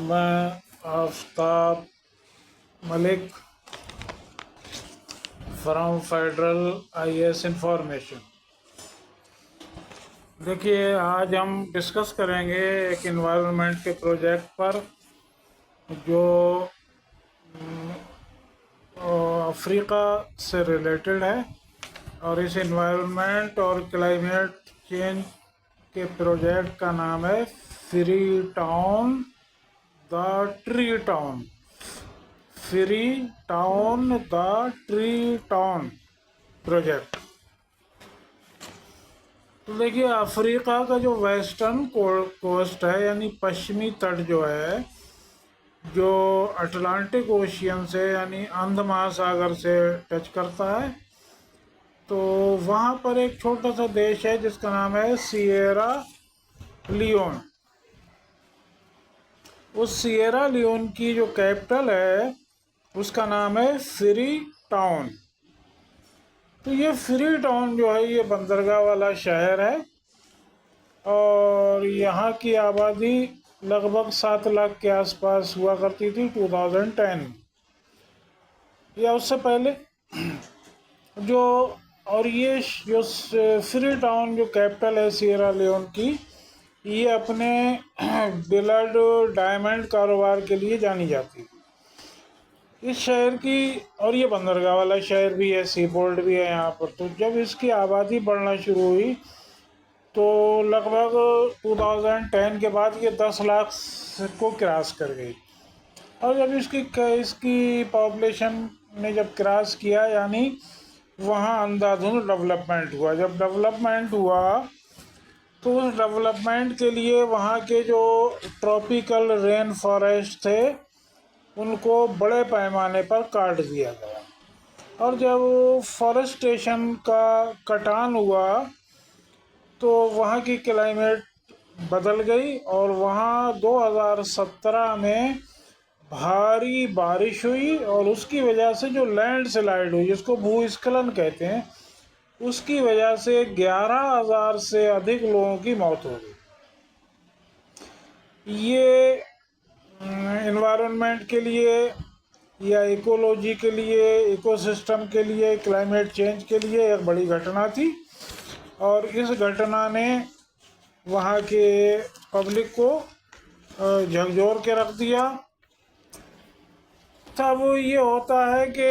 मैं Aftab Malik from federal IAS information. देखिए, आज हम डिस्कस करेंगे एक इन्वायरमेंट के प्रोजेक्ट पर जो अफ्रीका से रिलेटेड है, और इस इन्वायरमेंट और क्लाइमेट चेंज के प्रोजेक्ट का नाम है free town the tree town. Free town the tree town project. तो देखिए, अफ्रीका का जो वेस्टर्न कोस्ट है, यानी पश्चिमी तट जो है, जो अटलांटिक ओशियन से यानी अंध महासागर से टच करता है, तो वहाँ पर एक छोटा सा देश है जिसका नाम है सिएरा लियोन। उस सिएरा लियोन की जो कैपिटल है उसका नाम है फ्री टाउन। तो ये फ्री टाउन जो है, ये बंदरगाह वाला शहर है और यहाँ की आबादी लगभग 7 लाख के आसपास हुआ करती थी 2010 या उससे पहले। जो और ये जो फ्री टाउन जो कैपिटल है सिएरा लियोन की, ये अपने ब्लड डायमंड कारोबार के लिए जानी जाती है। इस शहर की, और ये बंदरगाह वाला शहर भी है, सी पोर्ट भी है यहाँ पर। तो जब इसकी आबादी बढ़ना शुरू हुई तो लगभग 2010 के बाद ये 10 लाख को क्रॉस कर गई। और जब इसकी पॉपुलेशन ने जब क्रॉस किया, यानी वहाँ अंधाधुंध डेवलपमेंट हुआ। जब डेवलपमेंट हुआ तो उस डेवलपमेंट के लिए वहाँ के जो ट्रॉपिकल रेन फॉरेस्ट थे उनको बड़े पैमाने पर काट दिया गया। और जब फॉरेस्टेशन का कटान हुआ तो वहाँ की क्लाइमेट बदल गई और वहाँ 2017 में भारी बारिश हुई और उसकी वजह से जो लैंडस्लाइड हुई, जिसको भूस्खलन कहते हैं, उसकी वजह से 11,000 से अधिक लोगों की मौत हो गई। ये एनवायरनमेंट के लिए या इकोलॉजी के लिए, इकोसिस्टम के लिए, क्लाइमेट चेंज के लिए एक बड़ी घटना थी। और इस घटना ने वहाँ के पब्लिक को झकझोर के रख दिया। तब ये होता है कि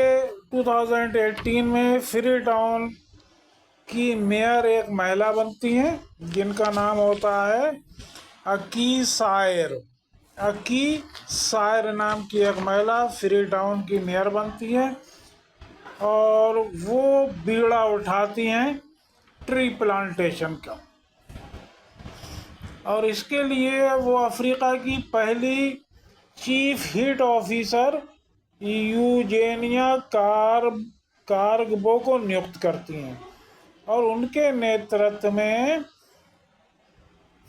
2018 में फ्री टाउन की मेयर एक महिला बनती हैं जिनका नाम होता है अकी सायर। अकी सायर नाम की एक महिला फ्री टाउन की मेयर बनती है और वो बीड़ा उठाती हैं ट्री प्लांटेशन का। और इसके लिए वो अफ्रीका की पहली चीफ हिट ऑफिसर यूजेनिया कार्गबो को नियुक्त करती हैं और उनके नेतृत्व में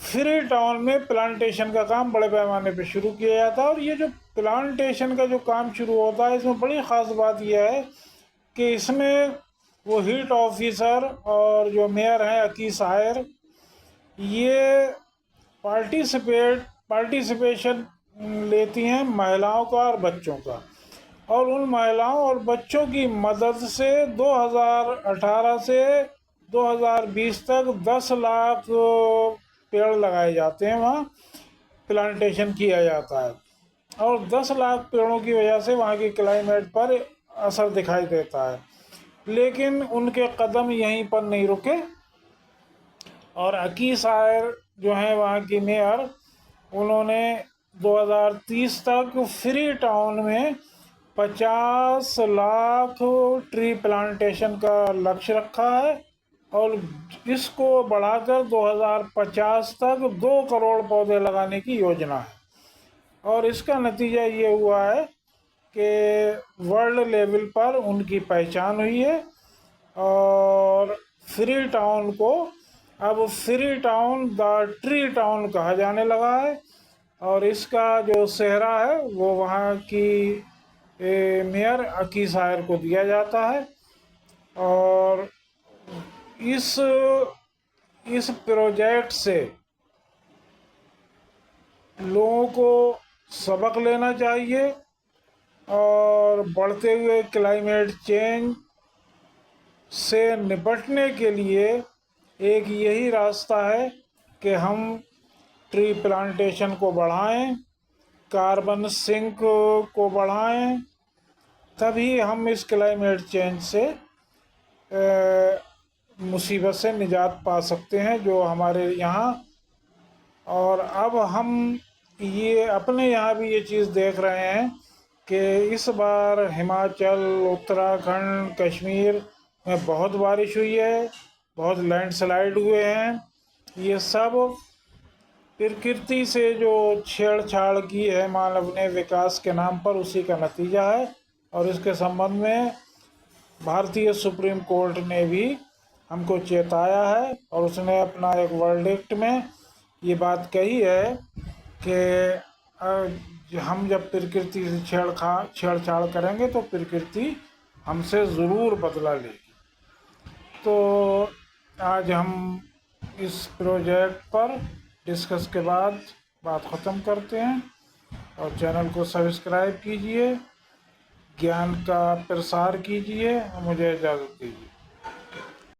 फ्री टाउन में प्लांटेशन का काम बड़े पैमाने पे शुरू किया जाता है। और ये जो प्लांटेशन का जो काम शुरू होता है, इसमें बड़ी ख़ास बात यह है कि इसमें वो हिट ऑफिसर और जो मेयर हैं अकी सायर, ये पार्टिसिपेशन लेती हैं महिलाओं का और बच्चों का। और उन महिलाओं और बच्चों की मदद से 2018 से 2020 तक 10 लाख पेड़ लगाए जाते हैं, वहाँ प्लांटेशन किया जाता है। और 10 लाख पेड़ों की वजह से वहाँ की क्लाइमेट पर असर दिखाई देता है। लेकिन उनके कदम यहीं पर नहीं रुके और अकी सायर जो हैं वहाँ की मेयर, उन्होंने 2030 तक फ्री टाउन में 50 लाख ट्री प्लांटेशन का लक्ष्य रखा है और इसको बढ़ाकर 2050 तक 2 करोड़ पौधे लगाने की योजना है। और इसका नतीजा ये हुआ है कि वर्ल्ड लेवल पर उनकी पहचान हुई है और फ्री टाउन को अब free town the tree town कहा जाने लगा है। और इसका जो सेहरा है वो वहाँ की मेयर अकी सायर को दिया जाता है। और इस प्रोजेक्ट से लोगों को सबक लेना चाहिए और बढ़ते हुए क्लाइमेट चेंज से निपटने के लिए एक यही रास्ता है कि हम ट्री प्लांटेशन को बढ़ाएं, कार्बन सिंक को बढ़ाएं, तभी हम इस क्लाइमेट चेंज से मुसीबत से निजात पा सकते हैं जो हमारे यहाँ। और अब हम ये अपने यहाँ भी ये चीज़ देख रहे हैं कि इस बार हिमाचल, उत्तराखंड, कश्मीर में बहुत बारिश हुई है, बहुत लैंडस्लाइड हुए हैं। ये सब प्रकृति से जो छेड़छाड़ की है मानव ने विकास के नाम पर, उसी का नतीजा है। और इसके संबंध में भारतीय सुप्रीम कोर्ट ने भी हमको चेताया है और उसने अपना एक वर्डिक्ट में ये बात कही है कि हम जब प्रकृति से छेड़छाड़ करेंगे तो प्रकृति हमसे ज़रूर बदला लेगी। तो आज हम इस प्रोजेक्ट पर डिस्कस के बाद बात ख़त्म करते हैं और चैनल को सब्सक्राइब कीजिए, ज्ञान का प्रसार कीजिए। मुझे इजाज़त दीजिए।